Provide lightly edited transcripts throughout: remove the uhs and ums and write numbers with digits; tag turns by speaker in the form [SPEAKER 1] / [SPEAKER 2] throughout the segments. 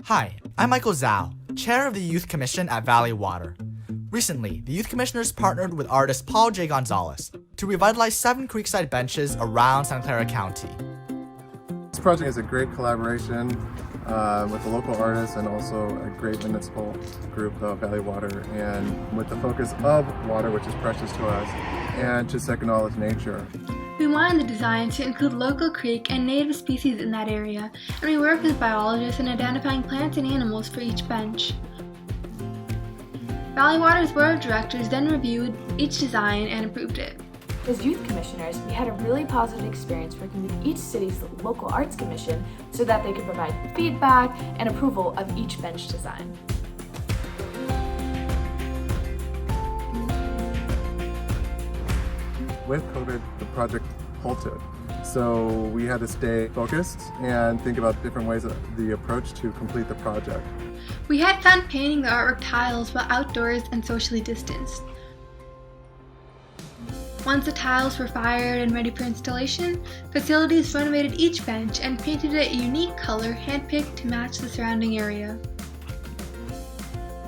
[SPEAKER 1] Hi, I'm Michael Zhao, Chair of the Youth Commission at Valley Water. Recently, the Youth Commissioners partnered with artist Paul J. Gonzalez to revitalize 7 creekside benches around Santa Clara County.
[SPEAKER 2] This project is a great collaboration with the local artists and also a great municipal group, Valley Water, and with the focus of water, which is precious to us, and to second all of nature.
[SPEAKER 3] We wanted the design to include local creek and native species in that area, and we worked with biologists in identifying plants and animals for each bench. Valley Water's Board of Directors then reviewed each design and approved it.
[SPEAKER 4] As youth commissioners, we had a really positive experience working with each city's local arts commission so that they could provide feedback and approval of each bench design.
[SPEAKER 2] With COVID, the project halted, so we had to stay focused and think about different ways of the approach to complete the project.
[SPEAKER 3] We had fun painting the artwork tiles while outdoors and socially distanced. Once the tiles were fired and ready for installation, facilities renovated each bench and painted it a unique color handpicked to match the surrounding area.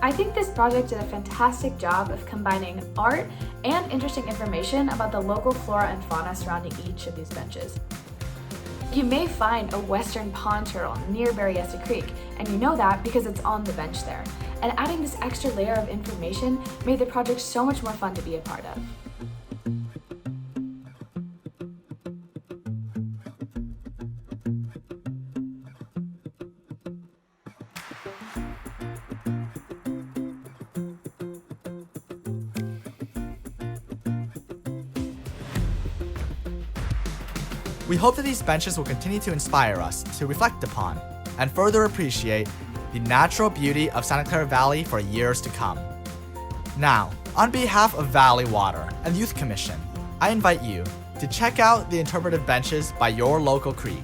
[SPEAKER 4] I think this project did a fantastic job of combining art and interesting information about the local flora and fauna surrounding each of these benches. You may find a western pond turtle near Berryessa Creek, and you know that because it's on the bench there. And adding this extra layer of information made the project so much more fun to be a part of.
[SPEAKER 1] We hope that these benches will continue to inspire us to reflect upon and further appreciate the natural beauty of Santa Clara Valley for years to come. Now, on behalf of Valley Water and the Youth Commission, I invite you to check out the interpretive benches by your local creek.